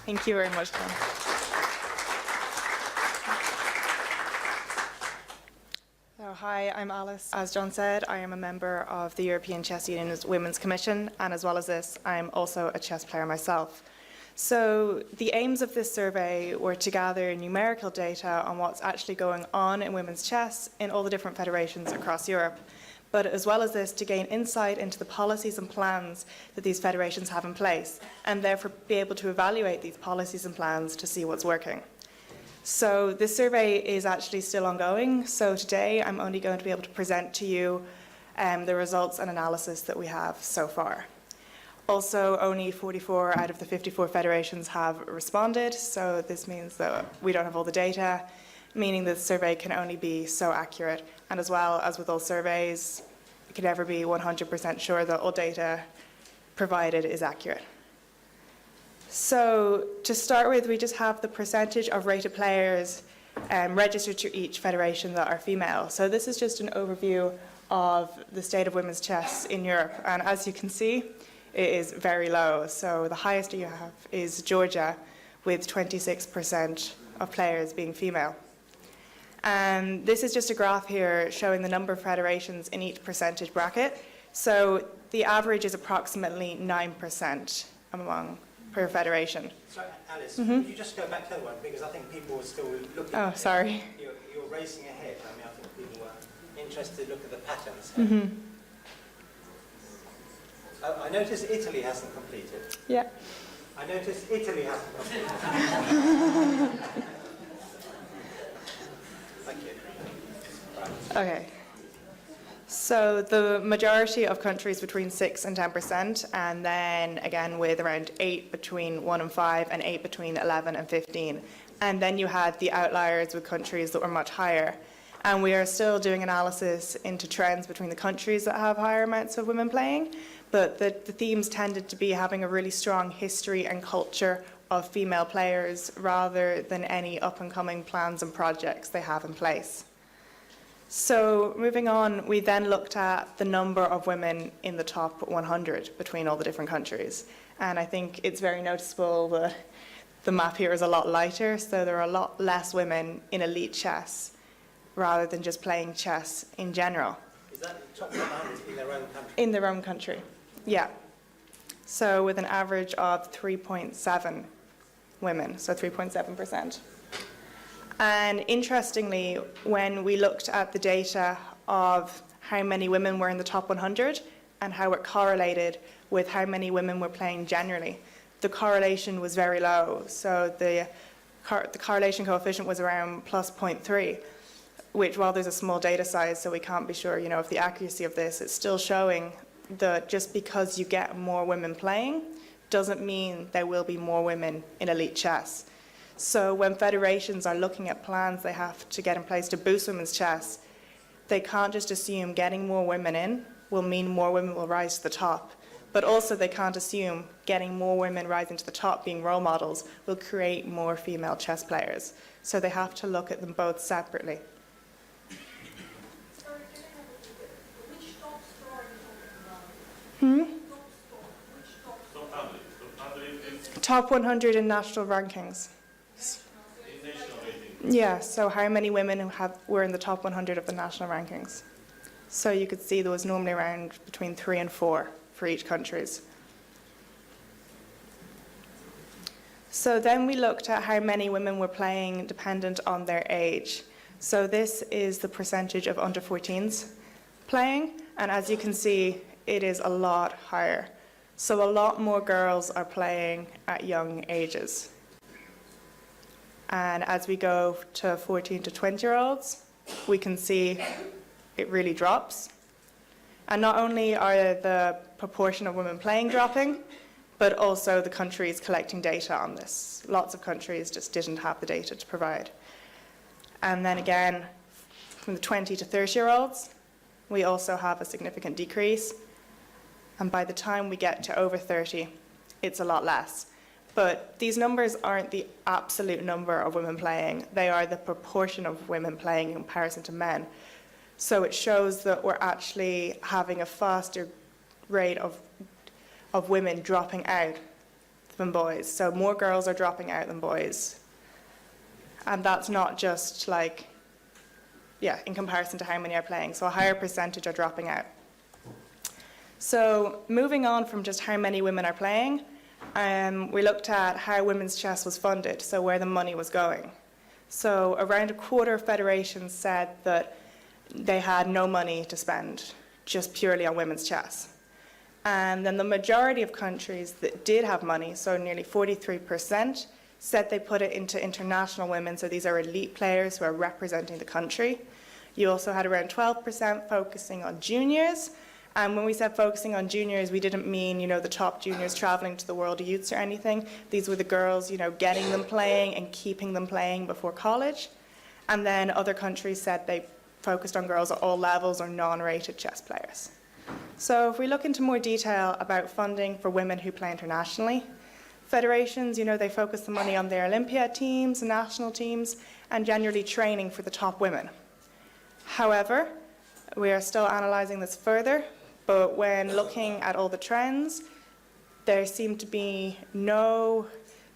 Thank you very much, John. So, hi, I'm Alice. As John said, I am a member of the European Chess Union's Women's Commission, and as well as this, I'm also a chess player myself. So the aims of this survey were to gather numerical data on what's actually going on in women's chess in all the different federations across Europe, but as well as this, to gain insight into the policies and plans that these federations have in place, and therefore be able to evaluate these policies and plans to see what's working. So this survey is actually still ongoing, so today I'm only going to be able to present to you the results and analysis that we have so far. Also, only 44 out of the 54 federations have responded, so this means that we don't have all the data, meaning that the survey can only be so accurate. And as well as with all surveys, you can never be 100% sure that all data provided is accurate. So to start with, we just have the percentage of rated players registered to each federation that are female. So this is just an overview of the state of women's chess in Europe. And as you can see, it is very low. So the highest you have is Georgia, with 26% of players being female. And this is just a graph here showing the number of federations in each percentage bracket. So the average is approximately 9% per federation. Sorry, Alice, could you just go back to that one? Because I think people are still looking. Oh, sorry. You're racing ahead. I mean, I think people are interested to look at the patterns. I notice Italy hasn't completed. Yeah. I notice Italy hasn't completed. Thank you. Right. Okay. So the majority of countries between 6 and 10%, and then again with around 8 between 1 and 5, and 8 between 11 and 15. And then you had the outliers with countries that were much higher. And we are still doing analysis into trends between the countries that have higher amounts of women playing, but the themes tended to be having a really strong history and culture of female players rather than any up-and-coming plans and projects they have in place. So moving on, we then looked at the number of women in the top 100 between all the different countries. And I think it's very noticeable that the map here is a lot lighter, so there are a lot less women in elite chess rather than just playing chess in general. Is that the top 100 in their own country? In their own country, yeah. So with an average of 3.7 women, so 3.7%. And interestingly, when we looked at the data of how many women were in the top 100 and how it correlated with how many women were playing generally, the correlation was very low. So the correlation coefficient was around plus 0.3, which, while there's a small data size, so we can't be sure, of the accuracy of this, it's still showing that just because you get more women playing doesn't mean there will be more women in elite chess. So when federations are looking at plans they have to get in place to boost women's chess, they can't just assume getting more women in will mean more women will rise to the top. But also they can't assume getting more women rising to the top, being role models, will create more female chess players. So they have to look at them both separately. Sorry, can I have a which top score are you talking about? Top 100 in national rankings. Yeah, so how many women were in the top 100 of the national rankings? So you could see there was normally around between 3 and 4 for each countries. So then we looked at how many women were playing dependent on their age. So this is the percentage of under 14s playing, and as you can see, it is a lot higher. So a lot more girls are playing at young ages. And as we go to 14 to 20-year-olds, we can see it really drops. And not only are the proportion of women playing dropping, but also the countries collecting data on this. Lots of countries just didn't have the data to provide. And then again, from the 20 to 30-year-olds, we also have a significant decrease. And by the time we get to over 30, it's a lot less. But these numbers aren't the absolute number of women playing. They are the proportion of women playing in comparison to men. So it shows that we're actually having a faster rate of women dropping out than boys. So more girls are dropping out than boys. And that's not just like, in comparison to how many are playing. So a higher percentage are dropping out. So moving on from just how many women are playing, we looked at how women's chess was funded, so where the money was going. So around a quarter of federations said that they had no money to spend, just purely on women's chess. And then the majority of countries that did have money, so nearly 43%, said they put it into international women, so these are elite players who are representing the country. You also had around 12% focusing on juniors. And when we said focusing on juniors, we didn't mean, the top juniors traveling to the World Youths or anything. These were the girls, getting them playing and keeping them playing before college. And then other countries said they focused on girls at all levels or non-rated chess players. So if we look into more detail about funding for women who play internationally, federations, they focus the money on their Olympiad teams, national teams, and generally training for the top women. However, we are still analysing this further, but when looking at all the trends, there seemed to be no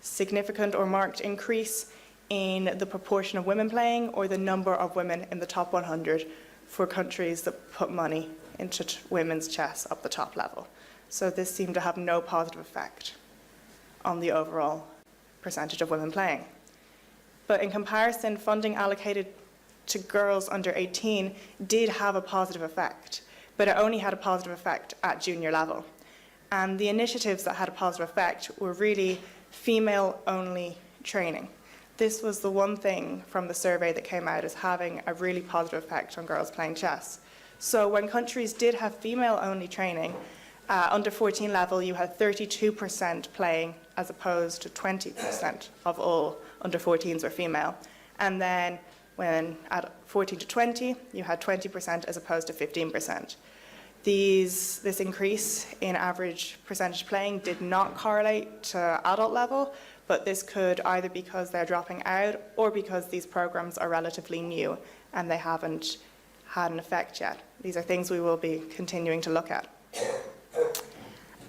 significant or marked increase in the proportion of women playing or the number of women in the top 100 for countries that put money into women's chess up the top level. So this seemed to have no positive effect on the overall percentage of women playing. But in comparison, funding allocated to girls under 18 did have a positive effect, but it only had a positive effect at junior level. And the initiatives that had a positive effect were really female-only training. This was the one thing from the survey that came out as having a really positive effect on girls playing chess. So when countries did have female-only training, under 14 level, you had 32% playing as opposed to 20% of all under 14s were female. And then when at 14 to 20, you had 20% as opposed to 15%. This increase in average percentage playing did not correlate to adult level, but this could either because they're dropping out or because these programs are relatively new and they haven't had an effect yet. These are things we will be continuing to look at.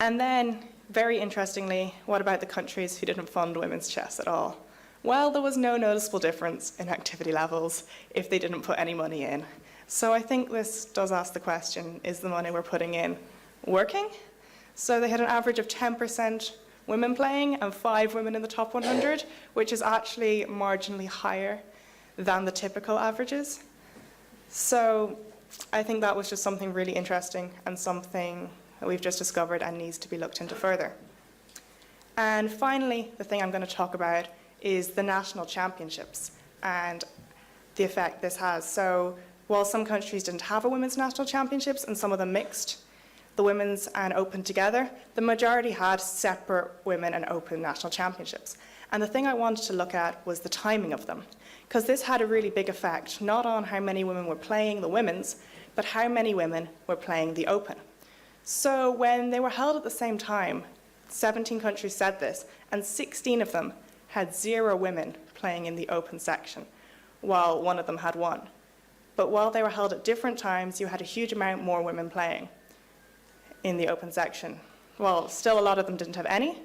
And then, very interestingly, what about the countries who didn't fund women's chess at all? Well, there was no noticeable difference in activity levels if they didn't put any money in. So I think this does ask the question, is the money we're putting in working? So they had an average of 10% women playing and 5 women in the top 100, which is actually marginally higher than the typical averages. So I think that was just something really interesting and something that we've just discovered and needs to be looked into further. And finally, the thing I'm going to talk about is the national championships and the effect this has. So while some countries didn't have a women's national championships and some of them mixed the women's and open together, the majority had separate women and open national championships. And the thing I wanted to look at was the timing of them, because this had a really big effect, not on how many women were playing the women's, but how many women were playing the open. So when they were held at the same time, 17 countries said this, and 16 of them had 0 women playing in the open section, while one of them had 1. But while they were held at different times, you had a huge amount more women playing in the open section. Well, still a lot of them didn't have any.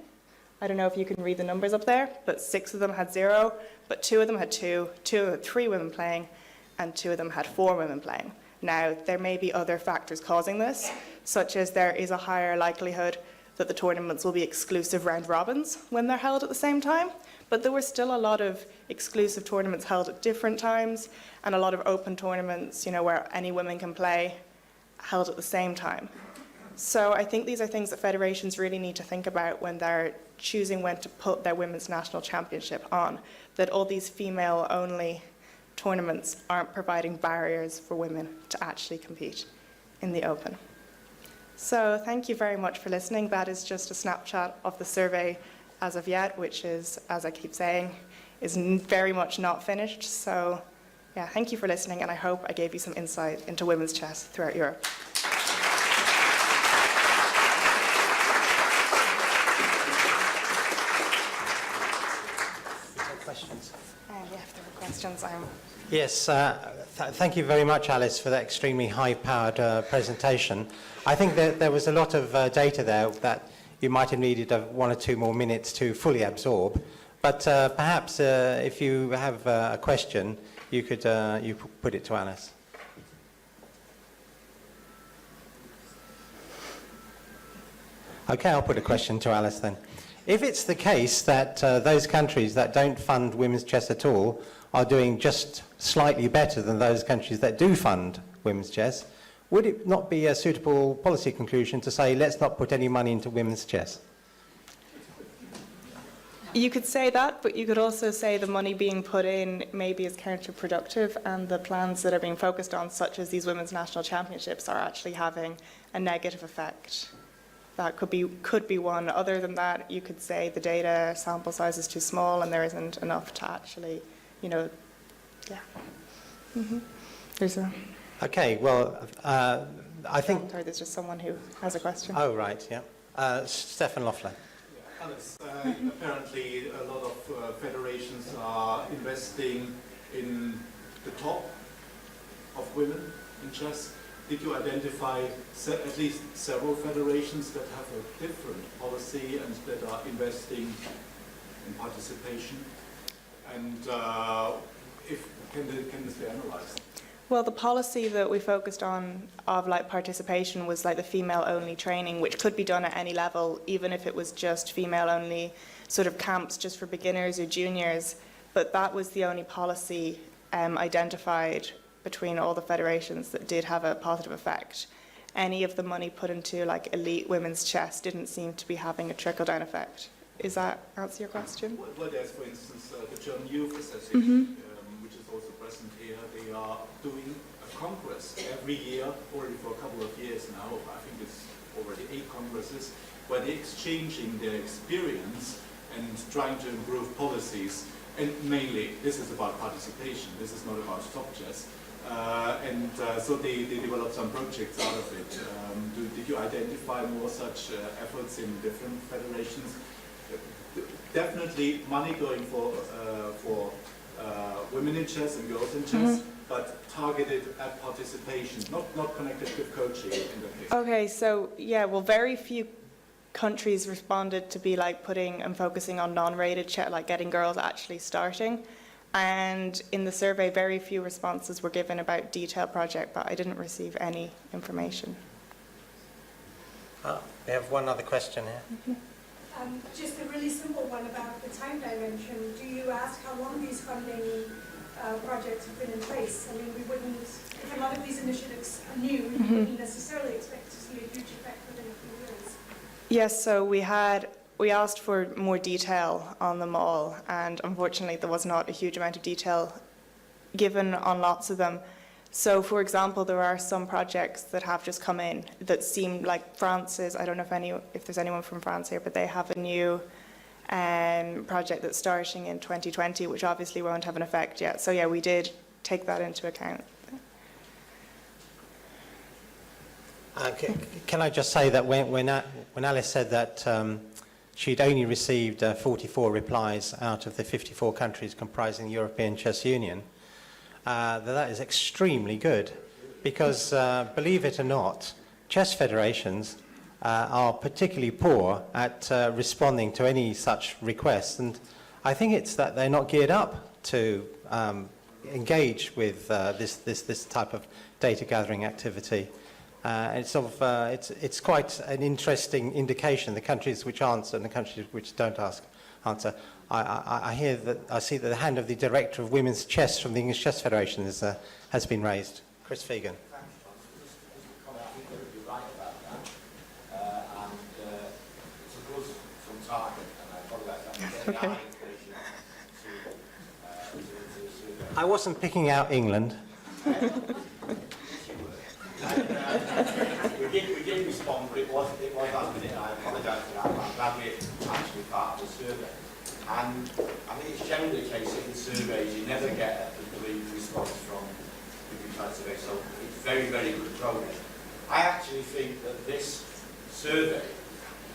I don't know if you can read the numbers up there, but 6 of them had 0, but 2 of them had 2 had 3 women playing, and 2 of them had 4 women playing. Now, there may be other factors causing this, such as there is a higher likelihood that the tournaments will be exclusive round robins when they're held at the same time, but there were still a lot of exclusive tournaments held at different times, and a lot of open tournaments, where any women can play, held at the same time. So I think these are things that federations really need to think about when they're choosing when to put their women's national championship on, that all these female-only tournaments aren't providing barriers for women to actually compete in the open. So thank you very much for listening. That is just a snapshot of the survey as of yet, which is, as I keep saying, is very much not finished. So yeah, thank you for listening, and I hope I gave you some insight into women's chess throughout Europe. Questions? Yeah, if there are questions, Yes, thank you very much, Alice, for that extremely high-powered presentation. I think that there was a lot of data there that you might have needed 1 or 2 more minutes to fully absorb. But perhaps if you have a question, you could put it to Alice. Okay, I'll put a question to Alice then. If it's the case that those countries that don't fund women's chess at all are doing just slightly better than those countries that do fund women's chess, would it not be a suitable policy conclusion to say, let's not put any money into women's chess? You could say that, but you could also say the money being put in maybe is counterproductive, and the plans that are being focused on, such as these women's national championships, are actually having a negative effect. That could be one. Other than that, you could say the data sample size is too small and there isn't enough to actually, yeah. There's a... Okay, well, I think... Sorry, there's just someone who has a question. Oh, right, yeah. Stefan Loeffler. Alice, apparently a lot of federations are investing in the top of women in chess. Did you identify at least several federations that have a different policy and that are investing in participation? And can this be analyzed? Well, the policy that we focused on of participation was the female-only training, which could be done at any level, even if it was just female-only sort of camps just for beginners or juniors. But that was the only policy identified between all the federations that did have a positive effect. Any of the money put into elite women's chess didn't seem to be having a trickle-down effect. Is that answer your question? Well, there's, for instance, the German Youth Association, which is also present here. They are doing a congress every year, already for a couple of years now. I think it's already 8 congresses, where they're exchanging their experience and trying to improve policies. And mainly, this is about participation. This is not about top chess. So they developed some projects out of it. Did you identify more such efforts in different federations? Definitely money going for women in chess and girls in chess, but targeted at participation, not connected with coaching in that case. Okay, so yeah, well, very few countries responded to be putting and focusing on non-rated chess, getting girls actually starting. And in the survey, very few responses were given about detailed project, but I didn't receive any information. We have one other question here. Just a really simple one about the time dimension. Do you ask how long these funding projects have been in place? I mean, we wouldn't, if a lot of these initiatives are new, we wouldn't necessarily expect to see a huge effect within a few years. Yes, so we asked for more detail on them all, and unfortunately there was not a huge amount of detail given on lots of them. So, for example, there are some projects that have just come in that seem like France's, I don't know if there's anyone from France here, but they have a new project that's starting in 2020, which obviously won't have an effect yet. So yeah, we did take that into account. Can I just say that when Alice said that she'd only received 44 replies out of the 54 countries comprising the European Chess Union, that is extremely good, because believe it or not, chess federations are particularly poor at responding to any such requests, and I think it's that they're not geared up to engage with this type of data gathering activity. It's quite an interesting indication, the countries which answer and the countries which don't answer. I see that the hand of the director of women's chess from the English Chess Federation has been raised. Chris Fegan. Thanks, John. Just a comment. I think they would be right about that. It took us some time, and I apologise for getting our information to survey. I wasn't picking out England. We did respond, but it was last minute, and I apologise for that. I'm glad we're actually part of the survey. And I think it's generally the case that in surveys you never get a complete response from people who try to survey, so it's very, very good progress. I actually think that this survey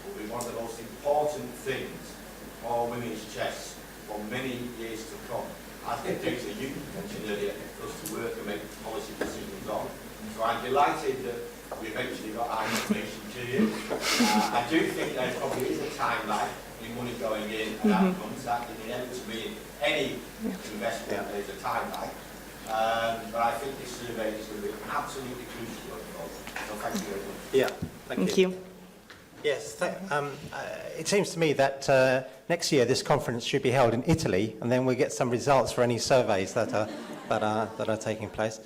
will be one of the most important things for women's chess for many years to come. I think things that you mentioned earlier for us to work and make policy decisions on. So I'm delighted that we eventually got our information to you. I do think there probably is a time lag in money going in and outcomes. That inevitably in any investment there's a time lag. But I think this survey is going to be absolutely crucial going forward. So thank you very much. Yeah, Thank you. Yes, it seems to me that next year this conference should be held in Italy, and then we'll get some results for any surveys that are taking place.